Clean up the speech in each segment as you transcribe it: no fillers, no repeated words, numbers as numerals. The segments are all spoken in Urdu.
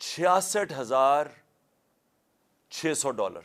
$66,600।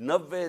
90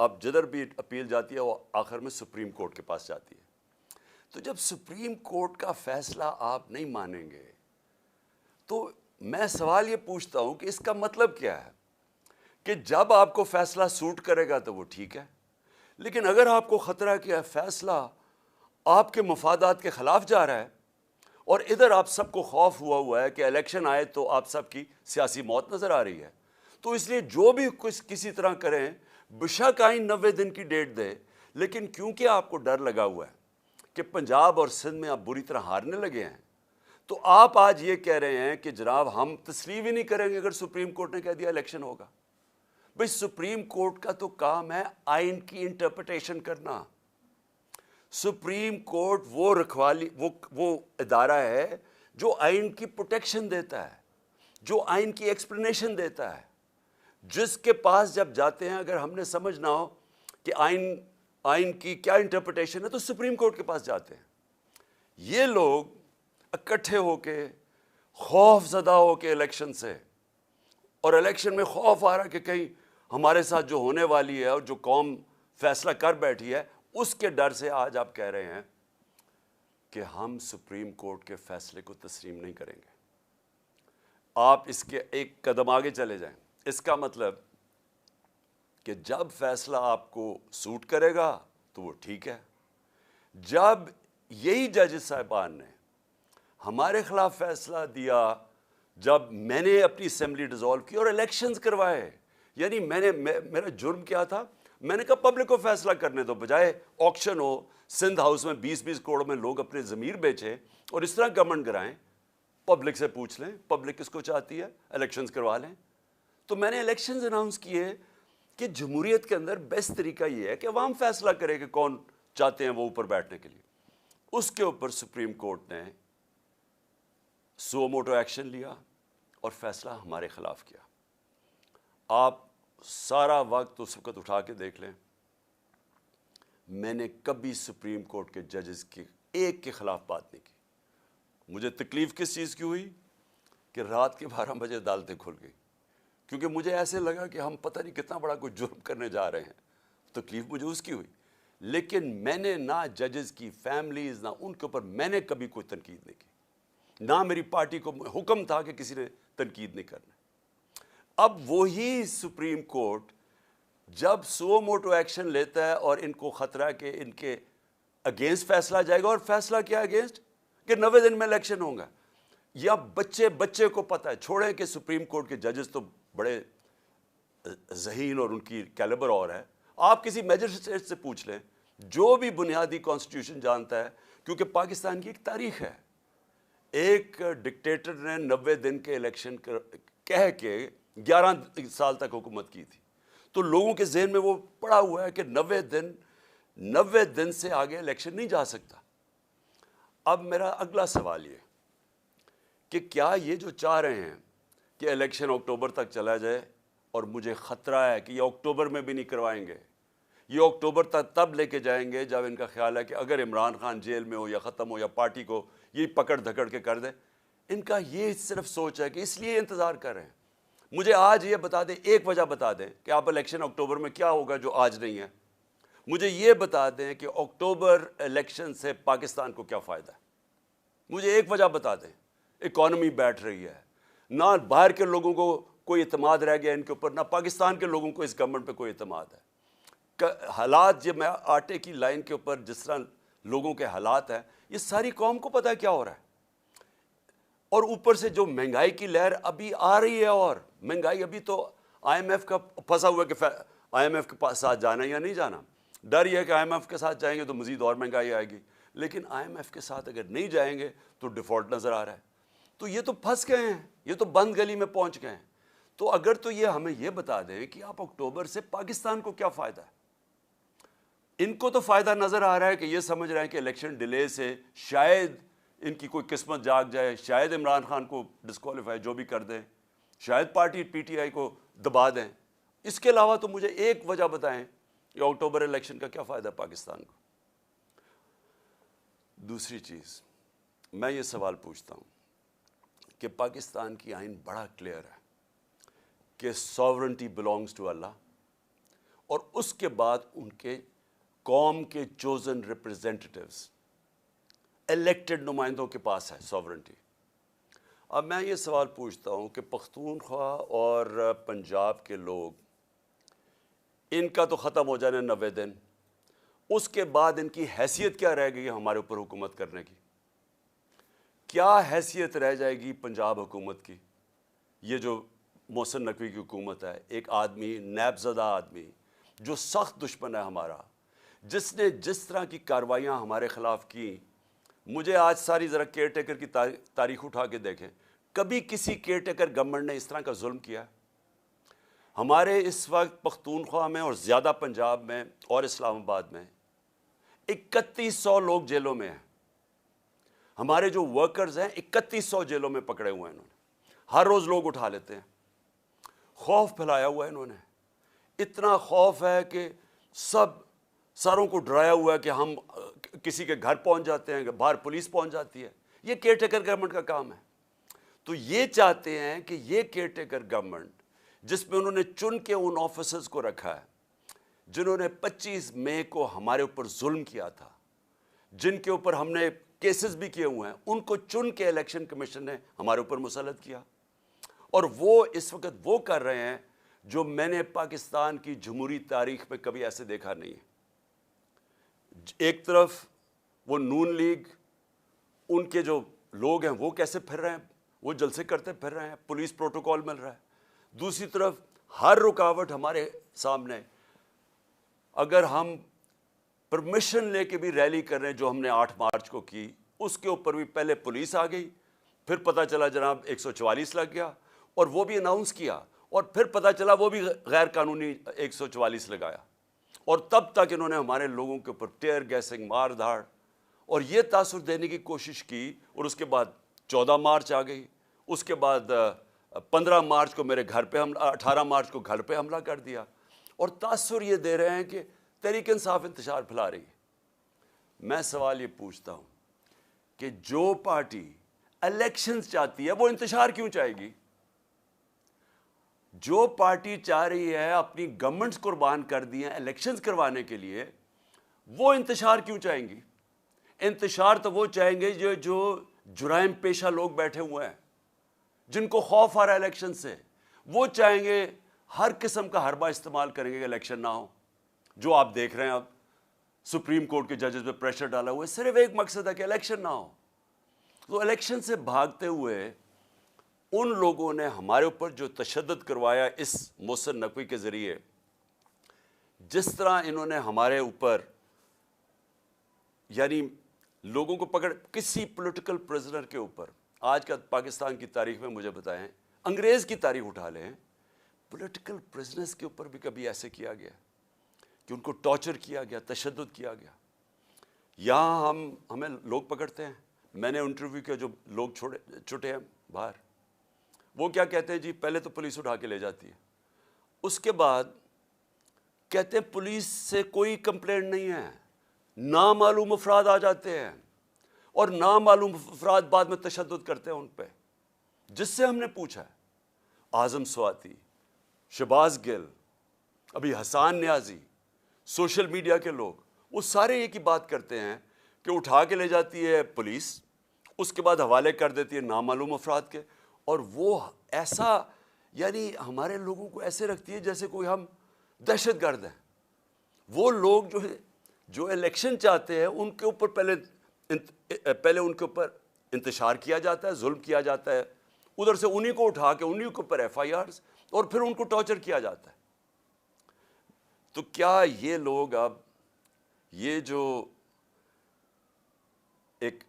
اب جدھر بھی اپیل جاتی ہے وہ آخر میں سپریم کورٹ کے پاس جاتی ہے. تو جب سپریم کورٹ کا فیصلہ آپ نہیں مانیں گے تو میں سوال یہ پوچھتا ہوں کہ اس کا مطلب کیا ہے کہ جب آپ کو فیصلہ سوٹ کرے گا تو وہ ٹھیک ہے، لیکن اگر آپ کو خطرہ کہ فیصلہ آپ کے مفادات کے خلاف جا رہا ہے اور ادھر آپ سب کو خوف ہوا ہے کہ الیکشن آئے تو آپ سب کی سیاسی موت نظر آ رہی ہے، تو اس لیے جو بھی کسی طرح کریں بشک آئین 90 دن کی ڈیٹ دے، لیکن کیونکہ آپ کو ڈر لگا ہوا ہے کہ پنجاب اور سندھ میں آپ بری طرح ہارنے لگے ہیں، تو آپ آج یہ کہہ رہے ہیں کہ جناب ہم تسلیم ہی نہیں کریں گے اگر سپریم کورٹ نے کہہ دیا الیکشن ہوگا. بھئی سپریم کورٹ کا تو کام ہے آئین کی انٹرپریٹیشن کرنا. سپریم کورٹ وہ رکھوالی وہ ادارہ ہے جو آئین کی پروٹیکشن دیتا ہے، جو آئین کی ایکسپلینیشن دیتا ہے، جس کے پاس جب جاتے ہیں اگر ہم نے سمجھنا ہو کہ آئین کی کیا انٹرپریٹیشن ہے تو سپریم کورٹ کے پاس جاتے ہیں. یہ لوگ اکٹھے ہو کے خوف زدہ ہو کے الیکشن سے، اور الیکشن میں خوف آ رہا کہ کہیں ہمارے ساتھ جو ہونے والی ہے اور جو قوم فیصلہ کر بیٹھی ہے اس کے ڈر سے آج آپ کہہ رہے ہیں کہ ہم سپریم کورٹ کے فیصلے کو تسلیم نہیں کریں گے. آپ اس کے ایک قدم آگے چلے جائیں. اس کا مطلب کہ جب فیصلہ آپ کو سوٹ کرے گا تو وہ ٹھیک ہے. جب یہی ججز صاحبان نے ہمارے خلاف فیصلہ دیا، جب میں نے اپنی اسمبلی ڈیزالو کی اور الیکشنز کروائے، یعنی میرا جرم کیا تھا؟ میں نے کہا پبلک کو فیصلہ کرنے دو، بجائے آکشن ہو سندھ ہاؤس میں 20 کروڑ میں لوگ اپنے ضمیر بیچیں اور اس طرح گورنمنٹ کرائیں. پبلک سے پوچھ لیں پبلک کس کو چاہتی ہے، الیکشنز کروا لیں. تو میں نے الیکشنز اناؤنس کیے کہ جمہوریت کے اندر بیسٹ طریقہ یہ ہے کہ عوام فیصلہ کرے کہ کون چاہتے ہیں وہ اوپر بیٹھنے کے لیے. اس کے اوپر سپریم کورٹ نے سو موٹو ایکشن لیا اور فیصلہ ہمارے خلاف کیا. آپ سارا وقت اس وقت اٹھا کے دیکھ لیں، میں نے کبھی سپریم کورٹ کے ججز کے ایک کے خلاف بات نہیں کی. مجھے تکلیف کس چیز کی ہوئی کہ رات کے 12 بجے عدالتیں کھل گئی، کیونکہ مجھے ایسے لگا کہ ہم پتہ نہیں کتنا بڑا کوئی جرم کرنے جا رہے ہیں. تکلیف مجھے اس کی ہوئی، لیکن میں نے نہ ججز کی فیملیز نہ ان کے اوپر میں نے کبھی کوئی تنقید نہیں کی، نہ میری پارٹی کو حکم تھا کہ کسی نے تنقید نہیں کرنا. اب وہی سپریم کورٹ جب سو موٹو ایکشن لیتا ہے اور ان کو خطرہ کہ ان کے اگینسٹ فیصلہ جائے گا، اور فیصلہ کیا اگینسٹ کہ 90 دن میں الیکشن ہوں گا. یا بچے کو پتہ ہے، چھوڑیں کہ سپریم کورٹ کے ججز تو بڑے ذہین اور ان کی کیلیبر اور ہے. آپ کسی میجسٹریٹ سے پوچھ لیں جو بھی بنیادی کانسٹیٹیوشن جانتا ہے، کیونکہ پاکستان کی ایک تاریخ ہے. ایک ڈکٹیٹر نے 90 دن کے الیکشن کہہ کے 11 سال تک حکومت کی تھی، تو لوگوں کے ذہن میں وہ پڑا ہوا ہے کہ 90 دن سے آگے الیکشن نہیں جا سکتا. اب میرا اگلا سوال یہ کہ کیا یہ جو چاہ رہے ہیں کہ الیکشن اکتوبر تک چلا جائے، اور مجھے خطرہ ہے کہ یہ اکتوبر میں بھی نہیں کروائیں گے، یہ اکتوبر تک تب لے کے جائیں گے جب ان کا خیال ہے کہ اگر عمران خان جیل میں ہو یا ختم ہو یا پارٹی کو یہ پکڑ دھکڑ کے کر دے. ان کا یہ صرف سوچ ہے کہ اس لیے انتظار کر رہے ہیں. مجھے آج یہ بتا دیں، ایک وجہ بتا دیں کہ آپ الیکشن اکتوبر میں کیا ہوگا جو آج نہیں ہے. مجھے یہ بتا دیں کہ اکتوبر الیکشن سے پاکستان کو کیا فائدہ ہے. مجھے ایک وجہ بتا دیں. اکانومی بیٹھ رہی ہے، نہ باہر کے لوگوں کو کوئی اعتماد رہ گیا ان کے اوپر، نہ پاکستان کے لوگوں کو اس گورنمنٹ پہ کوئی اعتماد ہے. حالات جب میں آٹے کی لائن کے اوپر جس طرح لوگوں کے حالات ہیں، یہ ساری قوم کو پتہ ہے کیا ہو رہا ہے. اور اوپر سے جو مہنگائی کی لہر ابھی آ رہی ہے، اور مہنگائی ابھی تو آئی ایم ایف کا پھنسا ہوا ہے کہ آئی ایم ایف کے ساتھ جانا یا نہیں جانا. ڈر یہ ہے کہ آئی ایم ایف کے ساتھ جائیں گے تو مزید اور مہنگائی آئے گی، لیکن آئی ایم ایف کے ساتھ اگر نہیں جائیں گے تو ڈیفالٹ نظر آ رہا ہے. تو یہ تو پھنس گئے ہیں، یہ تو بند گلی میں پہنچ گئے ہیں. تو اگر تو یہ ہمیں یہ بتا دیں کہ آپ اکتوبر سے پاکستان کو کیا فائدہ ہے. ان کو تو فائدہ نظر آ رہا ہے کہ یہ سمجھ رہے ہیں کہ الیکشن ڈیلے سے شاید ان کی کوئی قسمت جاگ جائے، شاید عمران خان کو ڈسکوالیفائی جو بھی کر دیں، شاید پارٹی پی ٹی آئی کو دبا دیں. اس کے علاوہ تو مجھے ایک وجہ بتائیں کہ اکتوبر الیکشن کا کیا فائدہ پاکستان کو. دوسری چیز میں یہ سوال پوچھتا ہوں کہ پاکستان کی آئین بڑا کلیئر ہے کہ ساورنٹی بلانگز ٹو اللہ، اور اس کے بعد ان کے قوم کے چوزن ریپرزینٹیٹیوز، الیکٹڈ نمائندوں کے پاس ہے سوورنٹی۔ اب میں یہ سوال پوچھتا ہوں کہ پختونخوا اور پنجاب کے لوگ، ان کا تو ختم ہو جانا 90 دن، اس کے بعد ان کی حیثیت کیا رہ گئی ہمارے اوپر حکومت کرنے کی؟ کیا حیثیت رہ جائے گی پنجاب حکومت کی؟ یہ جو محسن نقوی کی حکومت ہے، ایک آدمی، نیب زدہ آدمی جو سخت دشمن ہے ہمارا، جس نے جس طرح کی کارروائیاں ہمارے خلاف کی، مجھے آج ساری ذرا کیئر ٹیکر کی تاریخ اٹھا کے دیکھیں، کبھی کسی کیئر ٹیکر گورنمنٹ نے اس طرح کا ظلم کیا؟ ہمارے اس وقت پختونخوا میں اور زیادہ پنجاب میں اور اسلام آباد میں 3100 لوگ جیلوں میں ہیں۔ ہمارے جو ورکرز ہیں 3100 جیلوں میں پکڑے ہوئے ہیں انہوں نے، ہر روز لوگ اٹھا لیتے ہیں۔ خوف پھیلایا ہوا ہے انہوں نے، اتنا خوف ہے کہ سب ساروں کو ڈرایا ہوا ہے کہ ہم کسی کے گھر پہنچ جاتے ہیں، باہر پولیس پہنچ جاتی ہے۔ یہ کیئر ٹیکر گورنمنٹ کا کام ہے۔ تو یہ چاہتے ہیں کہ یہ کیئر ٹیکر گورنمنٹ، جس میں انہوں نے چن کے ان آفیسرز کو رکھا ہے جنہوں نے 25 مئی کو ہمارے اوپر ظلم کیا تھا، جن کے اوپر ہم نے کیسز بھی کیے ہوئے ہیں، ان کو چن کے الیکشن کمیشن نے ہمارے اوپر مسلط کیا، اور وہ اس وقت وہ کر رہے ہیں جو میں نے پاکستان کی جمہوری تاریخ میں کبھی ایسے دیکھا نہیں ہے۔ ایک طرف وہ نون لیگ، ان کے جو لوگ ہیں وہ کیسے پھر رہے ہیں، وہ جلسے کرتے پھر رہے ہیں، پولیس پروٹوکول مل رہا ہے۔ دوسری طرف ہر رکاوٹ ہمارے سامنے، اگر ہم پرمیشن لے کے بھی ریلی کر رہے ہیں جو ہم نے 8 مارچ کو کی، اس کے اوپر بھی پہلے پولیس آ گئی، پھر پتہ چلا جناب 144 لگ گیا، اور وہ بھی اناؤنس کیا، اور پھر پتہ چلا وہ بھی غیر قانونی 144 لگایا، اور تب تک انہوں نے ہمارے لوگوں کے اوپر ٹیئر گیسنگ، مار دھاڑ اور یہ تاثر دینے کی کوشش کی، اور اس کے بعد 14 مارچ آ گئی، اس کے بعد 15 مارچ کو میرے گھر پہ حملہ، 18 مارچ کو گھر پہ حملہ کر دیا، اور تاثر یہ دے رہے ہیں کہ تحریک انصاف انتشار پھیلا رہی ہے۔ میں سوال یہ پوچھتا ہوں کہ جو پارٹی الیکشنز چاہتی ہے وہ انتشار کیوں چاہے گی؟ جو پارٹی چاہ رہی ہے اپنی گورنمنٹس قربان کر دی ہیں الیکشنز کروانے کے لیے، وہ انتشار کیوں چاہیں گی؟ انتشار تو وہ چاہیں گے جو جرائم پیشہ لوگ بیٹھے ہوئے ہیں، جن کو خوف آ رہا ہے الیکشن سے، وہ چاہیں گے، ہر قسم کا حربہ استعمال کریں گے کہ الیکشن نہ ہو۔ جو آپ دیکھ رہے ہیں اب سپریم کورٹ کے ججز پہ پریشر ڈالا ہوا ہے، صرف ایک مقصد ہے کہ الیکشن نہ ہو۔ تو الیکشن سے بھاگتے ہوئے ان لوگوں نے ہمارے اوپر جو تشدد کروایا اس محسن نقوی کے ذریعے، جس طرح انہوں نے ہمارے اوپر یعنی لوگوں کو پکڑ، کسی پولیٹیکل پرزنر کے اوپر، آج کا پاکستان کی تاریخ میں مجھے بتائیں، انگریز کی تاریخ اٹھا لیں، پولیٹیکل پرزنرز کے اوپر بھی کبھی ایسے کیا گیا کہ ان کو ٹارچر کیا گیا، تشدد کیا گیا؟ یہاں ہمیں لوگ پکڑتے ہیں، میں نے انٹرویو کیا، جو لوگ چھوٹے ہیں باہر، وہ کیا کہتے ہیں جی، پہلے تو پولیس اٹھا کے لے جاتی ہے، اس کے بعد کہتے ہیں پولیس سے کوئی کمپلینٹ نہیں ہے، نامعلوم افراد آ جاتے ہیں اور نامعلوم افراد بعد میں تشدد کرتے ہیں ان پہ۔ جس سے ہم نے پوچھا ہے، اعظم سواتی، شہباز گل، ابھی حسان نیازی، سوشل میڈیا کے لوگ، وہ سارے ایک ہی بات کرتے ہیں کہ اٹھا کے لے جاتی ہے پولیس، اس کے بعد حوالے کر دیتی ہے نامعلوم افراد کے، اور وہ ایسا یعنی ہمارے لوگوں کو ایسے رکھتی ہے جیسے کوئی ہم دہشت گرد ہیں۔ وہ لوگ جو الیکشن چاہتے ہیں، ان کے اوپر پہلے ان کے اوپر انتشار کیا جاتا ہے، ظلم کیا جاتا ہے، ادھر سے انہی کو اٹھا کے انہی کے اوپر ایف آئی آرز، اور پھر ان کو ٹارچر کیا جاتا ہے۔ تو کیا یہ لوگ اب یہ جو ایک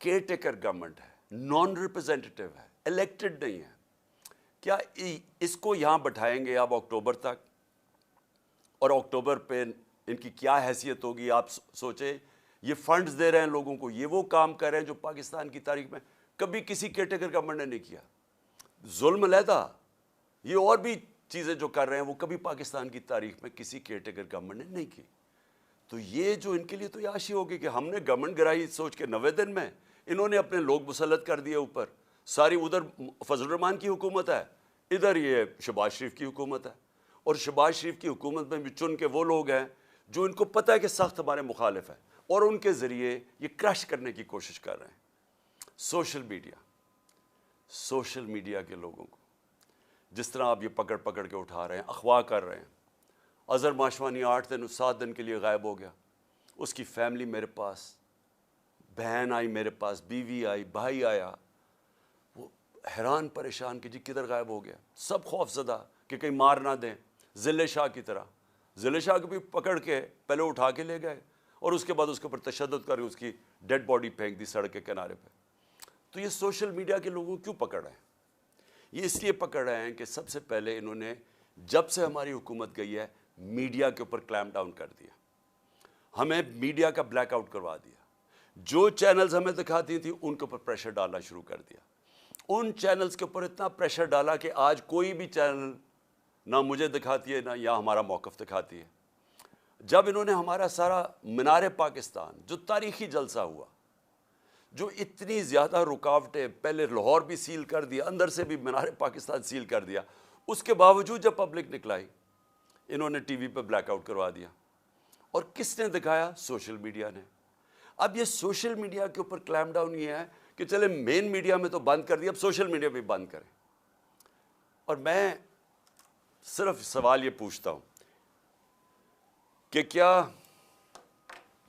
کیئر ٹیکر گورنمنٹ ہے، نان ریپرزینٹیٹیو ہے، الیکٹڈ نہیں ہے، کیا اس کو یہاں بٹھائیں گے اب اکتوبر تک؟ اور اکتوبر پہ ان کی کیا حیثیت ہوگی؟ آپ سوچیں، یہ فنڈز دے رہے ہیں لوگوں کو، یہ وہ کام کر رہے ہیں جو پاکستان کی تاریخ میں کبھی کسی کیئر ٹیکر گورنمنٹ نے نہیں کیا۔ ظلم علیحدہ، یہ اور بھی چیزیں جو کر رہے ہیں وہ کبھی پاکستان کی تاریخ میں کسی کیئر ٹیکر گورنمنٹ نے نہیں کی۔ تو یہ جو ان کے لیے تو عیاشی ہوگی کہ ہم نے گورنمنٹ گرائی سوچ کے 90 دن میں انہوں نے اپنے لوگ مسلط کر دیے اوپر، ساری ادھر فضل الرحمان کی حکومت ہے، ادھر یہ شہباز شریف کی حکومت ہے، اور شہباز شریف کی حکومت میں بھی چن کے وہ لوگ ہیں جو ان کو پتہ ہے کہ سخت ہمارے مخالف ہیں، اور ان کے ذریعے یہ کرش کرنے کی کوشش کر رہے ہیں۔ سوشل میڈیا کے لوگوں کو جس طرح آپ یہ پکڑ پکڑ کے اٹھا رہے ہیں، اغوا کر رہے ہیں۔ اظہر ماشوانی 8 دن 7 دن کے لیے غائب ہو گیا، اس کی فیملی میرے پاس، بہن آئی میرے پاس، بیوی آئی، بھائی آیا، وہ حیران پریشان کہ جی کدھر غائب ہو گیا، سب خوف زدہ کہ کہیں مار نہ دیں، ضلع شاہ کی طرح۔ ضلع شاہ کو بھی پکڑ کے پہلے اٹھا کے لے گئے اور اس کے بعد اس کے اوپر تشدد کر کے اس کی ڈیڈ باڈی پھینک دی سڑک کے کنارے پہ۔ تو یہ سوشل میڈیا کے لوگوں کو کیوں پکڑ رہے ہیں؟ یہ اس لیے پکڑ رہے ہیں کہ سب سے پہلے انہوں نے جب سے ہماری حکومت گئی ہے میڈیا کے اوپر کلیم ڈاؤن کر دیا، ہمیں میڈیا کا بلیک آؤٹ کروا دیا، جو چینلز ہمیں دکھاتی تھیں ان کے اوپر پریشر ڈالنا شروع کر دیا، ان چینلز کے اوپر اتنا پریشر ڈالا کہ آج کوئی بھی چینل نہ مجھے دکھاتی ہے نہ یا ہمارا موقف دکھاتی ہے۔ جب انہوں نے ہمارا سارا مینار پاکستان جو تاریخی جلسہ ہوا، جو اتنی زیادہ رکاوٹیں، پہلے لاہور بھی سیل کر دیا، اندر سے بھی مینار پاکستان سیل کر دیا، اس کے باوجود جب پبلک نکلائی انہوں نے ٹی وی پہ بلیک آؤٹ کروا دیا۔ اور کس نے دکھایا؟ سوشل میڈیا نے۔ اب یہ سوشل میڈیا کے اوپر کلیم ڈاؤن یہ ہے کہ چلے مین میڈیا میں تو بند کر دیا، اب سوشل میڈیا بھی بند کریں۔ اور میں صرف سوال یہ پوچھتا ہوں کہ کیا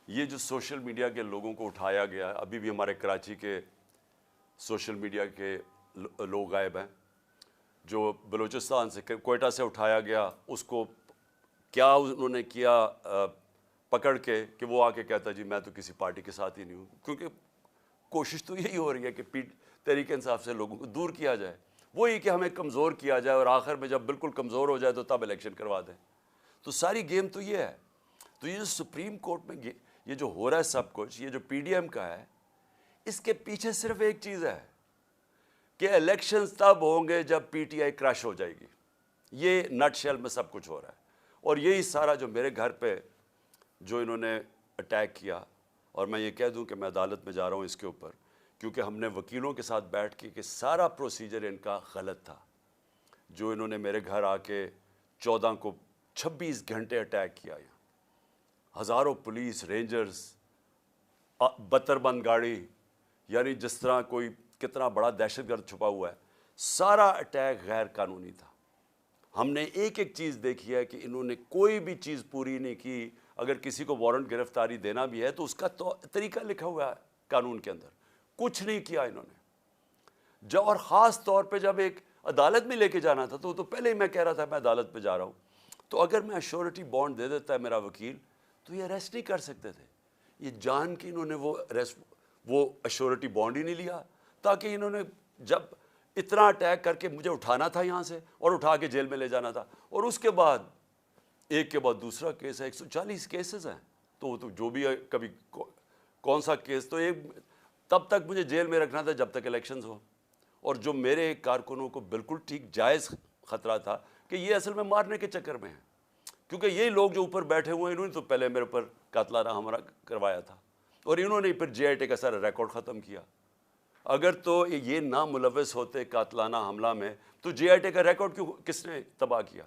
یہ جو سوشل میڈیا کے لوگوں کو اٹھایا گیا، ابھی بھی ہمارے کراچی کے سوشل میڈیا کے لوگ غائب ہیں، جو بلوچستان سے کوئٹہ سے اٹھایا گیا، اس کو کیا انہوں نے کیا پکڑ کے کہ وہ آ کے کہتا جی میں تو کسی پارٹی کے ساتھ ہی نہیں ہوں، کیونکہ کوشش تو یہی ہو رہی ہے کہ تحریک انصاف سے لوگوں کو دور کیا جائے، وہی کہ ہمیں کمزور کیا جائے اور آخر میں جب بالکل کمزور ہو جائے تو تب الیکشن کروا دیں۔ تو ساری گیم تو یہ ہے۔ تو یہ جو سپریم کورٹ میں یہ جو ہو رہا ہے سب کچھ، یہ جو پی ڈی ایم کا ہے، اس کے پیچھے صرف ایک چیز ہے کہ الیکشنز تب ہوں گے جب پی ٹی آئی کریش ہو جائے گی۔ یہ نٹ شیل میں سب کچھ ہو رہا ہے، اور یہی سارا جو میرے گھر پہ جو انہوں نے اٹیک کیا، اور میں یہ کہہ دوں کہ میں عدالت میں جا رہا ہوں اس کے اوپر، کیونکہ ہم نے وکیلوں کے ساتھ بیٹھ کے کہ سارا پروسیجر ان کا غلط تھا۔ جو انہوں نے میرے گھر آ کے 14 کو 26 گھنٹے اٹیک کیا، ہزاروں پولیس رینجرز، 72 بند گاڑی، یعنی جس طرح کوئی کتنا بڑا دہشت گرد چھپا ہوا ہے، سارا اٹیک غیر قانونی تھا۔ ہم نے ایک ایک چیز دیکھی ہے کہ انہوں نے کوئی بھی چیز پوری نہیں کی۔ اگر کسی کو وارنٹ گرفتاری دینا بھی ہے تو اس کا طریقہ لکھا ہوا ہے قانون کے اندر، کچھ نہیں کیا انہوں نے۔ اور خاص طور پہ جب ایک عدالت میں لے کے جانا تھا تو پہلے ہی میں کہہ رہا تھا میں عدالت پہ جا رہا ہوں، تو اگر میں ایشورٹی بانڈ دے دیتا ہے میرا وکیل تو یہ اریسٹ نہیں کر سکتے تھے۔ یہ جان کے انہوں نے وہ ایشورٹی بانڈ ہی نہیں لیا، تاکہ انہوں نے جب اتنا اٹیک کر کے مجھے اٹھانا تھا یہاں سے اور اٹھا کے جیل میں لے جانا تھا، اور اس کے بعد ایک کے بعد دوسرا کیس ہے، 140 کیسز ہیں، تو جو بھی ہے کبھی کون سا کیس، تو ایک تب تک مجھے جیل میں رکھنا تھا جب تک الیکشنز ہو۔ اور جو میرے کارکنوں کو بالکل ٹھیک جائز خطرہ تھا کہ یہ اصل میں مارنے کے چکر میں ہیں، کیونکہ یہی لوگ جو اوپر بیٹھے ہوئے ہیں انہوں نے تو پہلے میرے اوپر قاتلانہ حملہ کروایا تھا، اور انہوں نے پھر جے آئی ٹی کا سارا ریکارڈ ختم کیا۔ اگر تو یہ نہ ملوث ہوتے قاتلانہ حملہ میں تو جے آئی ٹی کا ریکارڈ کس نے تباہ کیا؟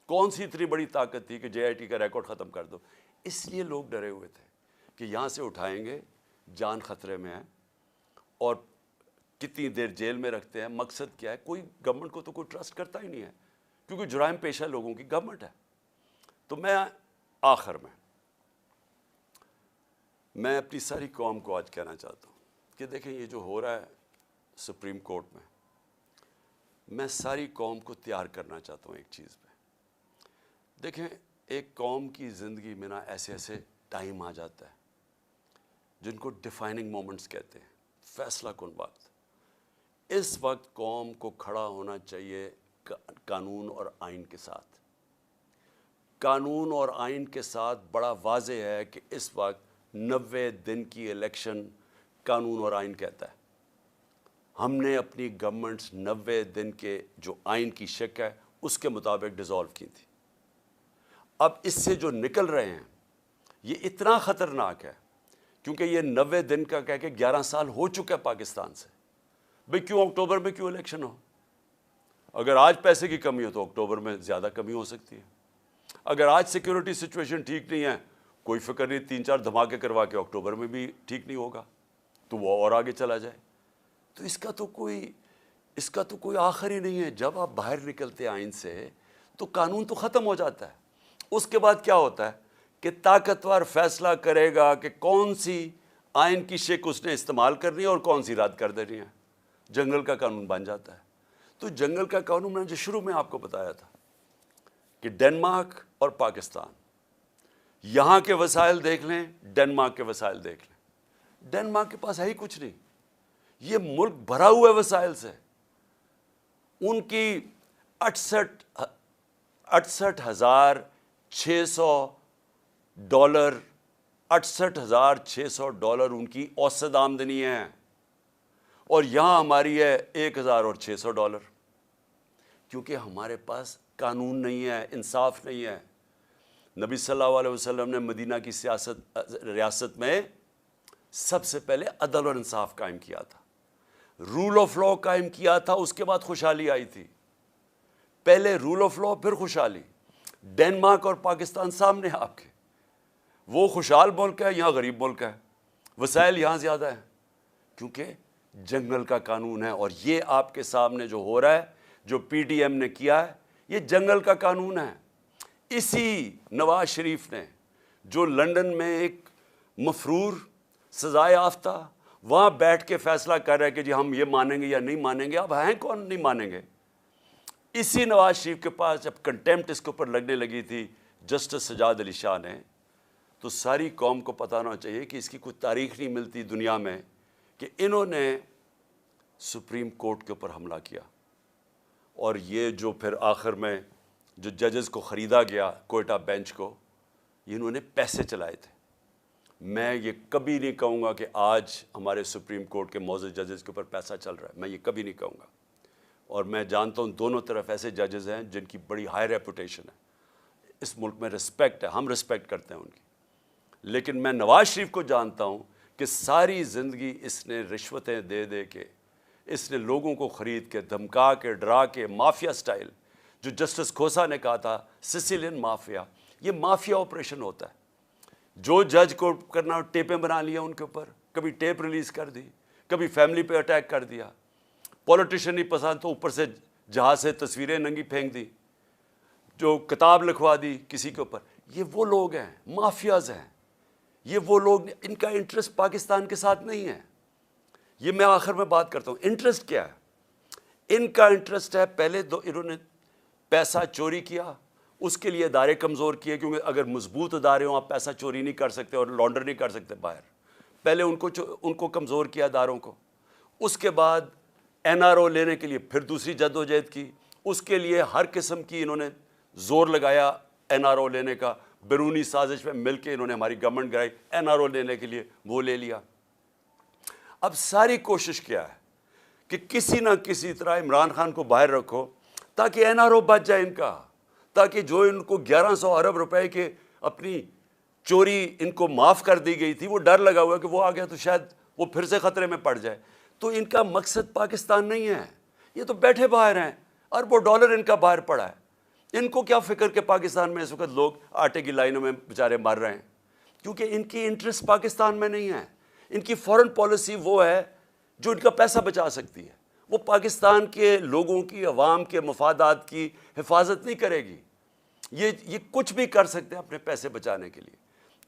کون سی اتنی بڑی طاقت تھی کہ جے آئی ٹی کا ریکارڈ ختم کر دو؟ اس لیے لوگ ڈرے ہوئے تھے کہ یہاں سے اٹھائیں گے، جان خطرے میں ہے، اور کتنی دیر جیل میں رکھتے ہیں، مقصد کیا ہے؟ کوئی گورنمنٹ کو تو کوئی ٹرسٹ کرتا ہی نہیں ہے، کیونکہ جرائم پیشہ لوگوں کی گورنمنٹ ہے۔ تو میں آخر میں اپنی ساری قوم کو آج کہنا چاہتا ہوں کہ دیکھیں یہ جو ہو رہا ہے سپریم کورٹ میں، میں ساری قوم کو تیار کرنا چاہتا ہوں ایک چیز پہ۔ دیکھیں ایک قوم کی زندگی میں نا ایسے ایسے ٹائم آ جاتا ہے جن کو ڈیفائننگ مومنٹس کہتے ہیں، فیصلہ کن وقت۔ اس وقت قوم کو کھڑا ہونا چاہیے قانون اور آئین کے ساتھ۔ قانون اور آئین کے ساتھ بڑا واضح ہے کہ اس وقت 90 دن کی الیکشن قانون اور آئین کہتا ہے۔ ہم نے اپنی گورنمنٹس 90 دن کے جو آئین کی شک ہے اس کے مطابق ڈیزالو کی تھی۔ اب اس سے جو نکل رہے ہیں یہ اتنا خطرناک ہے، کیونکہ یہ 90 دن کا کہہ کے 11 سال ہو چکا ہے پاکستان سے۔ بھئی کیوں اکتوبر میں کیوں الیکشن ہو؟ اگر آج پیسے کی کمی ہو تو اکتوبر میں زیادہ کمی ہو سکتی ہے. اگر آج سیکیورٹی سچویشن ٹھیک نہیں ہے, کوئی فکر نہیں, 3-4 دھماکے کروا کے اکتوبر میں بھی ٹھیک نہیں ہوگا تو وہ اور آگے چلا جائے. تو اس کا تو کوئی آخر ہی نہیں ہے. جب آپ باہر نکلتے ہیں آئین سے تو قانون تو ختم ہو جاتا ہے. اس کے بعد کیا ہوتا ہے کہ طاقتور فیصلہ کرے گا کہ کون سی آئین کی شق اس نے استعمال کرنی ہے اور کون سی رد کر دینی ہے. جنگل کا قانون بن جاتا ہے. تو جنگل کا قانون میں نے جو شروع میں آپ کو بتایا تھا کہ ڈنمارک اور پاکستان, یہاں کے وسائل دیکھ لیں, ڈنمارک کے وسائل دیکھ لیں. ڈنمارک کے پاس ہے ہی کچھ نہیں. یہ ملک بھرا ہوا ہے وسائل سے. ان کی 68,600 ڈالر $68,600 ان کی اوسط آمدنی ہے, اور یہاں ہماری ہے $1,600. کیونکہ ہمارے پاس قانون نہیں ہے, انصاف نہیں ہے. نبی صلی اللہ علیہ وسلم نے مدینہ کی ریاست میں سب سے پہلے عدل اور انصاف قائم کیا تھا, رول آف لا قائم کیا تھا. اس کے بعد خوشحالی آئی تھی. پہلے رول آف لا پھر خوشحالی. ڈنمارک اور پاکستان سامنے آپ کے, وہ خوشحال ملک ہے, یہاں غریب ملک ہے. وسائل یہاں زیادہ ہیں کیونکہ جنگل کا قانون ہے. اور یہ آپ کے سامنے جو ہو رہا ہے, جو پی ٹی ایم نے کیا ہے, یہ جنگل کا قانون ہے. اسی نواز شریف نے جو لندن میں ایک مفرور سزائے یافتہ وہاں بیٹھ کے فیصلہ کر رہے کہ جی ہم یہ مانیں گے یا نہیں مانیں گے. اب ہیں کون نہیں مانیں گے؟ اسی نواز شریف کے پاس جب کنٹیمپٹ اس کے اوپر لگنے لگی تھی جسٹس سجاد علی شاہ نے, تو ساری قوم کو پتہ ہونا چاہیے کہ اس کی کوئی تاریخ نہیں ملتی دنیا میں کہ انہوں نے سپریم کورٹ کے اوپر حملہ کیا. اور یہ جو پھر آخر میں جو ججز کو خریدا گیا کوئٹہ بینچ کو, انہوں نے پیسے چلائے تھے. میں یہ کبھی نہیں کہوں گا کہ آج ہمارے سپریم کورٹ کے معزز ججز کے اوپر پیسہ چل رہا ہے, میں یہ کبھی نہیں کہوں گا. اور میں جانتا ہوں دونوں طرف ایسے ججز ہیں جن کی بڑی ہائی ریپوٹیشن ہے, اس ملک میں رسپیکٹ ہے, ہم رسپیکٹ کرتے ہیں ان کی. لیکن میں نواز شریف کو جانتا ہوں کہ ساری زندگی اس نے رشوتیں دے دے کے, اس نے لوگوں کو خرید کے, دھمکا کے, ڈرا کے, مافیا سٹائل, جو جسٹس کھوسا نے کہا تھا سسیلین مافیا, یہ مافیا آپریشن ہوتا ہے. جو جج کو کرنا ٹیپیں بنا لیا ان کے اوپر, کبھی ٹیپ ریلیز کر دی, کبھی فیملی پہ اٹیک کر دیا, پولیٹیشین نہیں پسند تو اوپر سے جہاز سے تصویریں ننگی پھینک دی, جو کتاب لکھوا دی کسی کے اوپر. یہ وہ لوگ ہیں, مافیاز ہیں. یہ وہ لوگ, ان کا انٹرسٹ پاکستان کے ساتھ نہیں ہے. یہ میں آخر میں بات کرتا ہوں انٹرسٹ کیا ہے. ان کا انٹرسٹ ہے پہلے انہوں نے پیسہ چوری کیا, اس کے لیے ادارے کمزور کیے, کیونکہ اگر مضبوط ادارے ہوں آپ پیسہ چوری نہیں کر سکتے اور لانڈر نہیں کر سکتے باہر. پہلے ان کو کمزور کیا اداروں کو. اس کے بعد این آر او لینے کے لیے پھر دوسری جدوجہد کی, اس کے لیے ہر قسم کی انہوں نے زور لگایا این آر او لینے کا. بیرونی سازش میں مل کے انہوں نے ہماری گورنمنٹ گرائی این آر او لینے کے لیے, وہ لے لیا. اب ساری کوشش کیا ہے کہ کسی نہ کسی طرح عمران خان کو باہر رکھو تاکہ این آر او بچ جائے ان کا, تاکہ جو ان کو 1100 ارب روپے کے اپنی چوری ان کو معاف کر دی گئی تھی, وہ ڈر لگا ہوا کہ وہ آ گیا تو شاید وہ پھر سے خطرے میں پڑ جائے. تو ان کا مقصد پاکستان نہیں ہے, یہ تو بیٹھے باہر ہیں, اربوں ڈالر ان کا باہر پڑا ہے. ان کو کیا فکر کہ پاکستان میں اس وقت لوگ آٹے کی لائنوں میں بیچارے مر رہے ہیں, کیونکہ ان کی انٹرسٹ پاکستان میں نہیں ہے. ان کی فورن پالیسی وہ ہے جو ان کا پیسہ بچا سکتی ہے, وہ پاکستان کے لوگوں کی, عوام کے مفادات کی حفاظت نہیں کرے گی. یہ کچھ بھی کر سکتے ہیں اپنے پیسے بچانے کے لیے.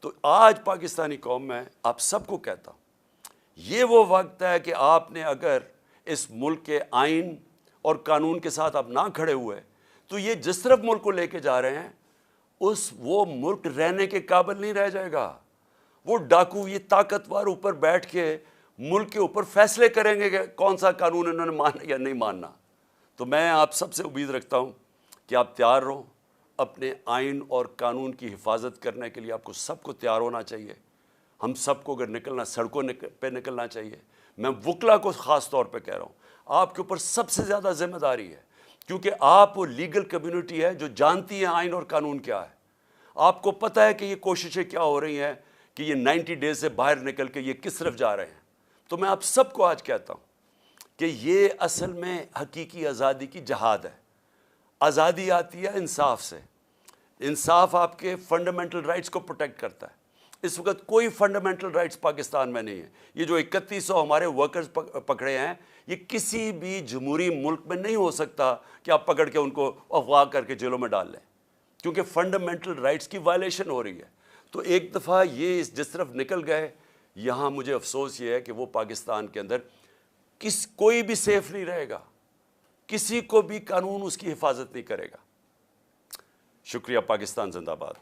تو آج پاکستانی قوم میں آپ سب کو کہتا ہوں, یہ وہ وقت ہے کہ آپ نے اگر اس ملک کے آئین اور قانون کے ساتھ آپ نہ کھڑے ہوئے تو یہ جس طرف ملک کو لے کے جا رہے ہیں وہ ملک رہنے کے قابل نہیں رہ جائے گا. وہ ڈاکو, یہ طاقتور اوپر بیٹھ کے ملک کے اوپر فیصلے کریں گے کہ کون سا قانون انہوں نے ماننا یا نہیں ماننا. تو میں آپ سب سے امید رکھتا ہوں کہ آپ تیار رہو اپنے آئین اور قانون کی حفاظت کرنے کے لیے. آپ کو سب کو تیار ہونا چاہیے. ہم سب کو اگر نکلنا, سڑکوں پہ نکلنا چاہیے. میں وکلا کو خاص طور پہ کہہ رہا ہوں, آپ کے اوپر سب سے زیادہ ذمہ داری ہے, کیونکہ آپ وہ لیگل کمیونٹی ہے جو جانتی ہے آئین اور قانون کیا ہے. آپ کو پتہ ہے کہ یہ کوششیں کیا ہو رہی ہیں کہ یہ 90 ڈیز سے باہر نکل کے یہ کس طرف جا رہے ہیں. تو میں آپ سب کو آج کہتا ہوں کہ یہ اصل میں حقیقی آزادی کی جہاد ہے. آزادی آتی ہے انصاف سے. انصاف آپ کے فنڈامنٹل رائٹس کو پروٹیکٹ کرتا ہے. اس وقت کوئی فنڈامنٹل رائٹس پاکستان میں نہیں ہے. یہ جو 3100 ہمارے ورکرز پکڑے ہیں, یہ کسی بھی جمہوری ملک میں نہیں ہو سکتا کہ آپ پکڑ کے ان کو اغوا کر کے جیلوں میں ڈال لیں, کیونکہ فنڈامنٹل رائٹس کی وائلیشن ہو رہی ہے. تو ایک دفعہ یہ جس طرف نکل گئے, یہاں مجھے افسوس یہ ہے کہ وہ پاکستان کے اندر کوئی بھی سیف نہیں رہے گا, کسی کو بھی قانون اس کی حفاظت نہیں کرے گا. شکریہ. پاکستان زندہ باد.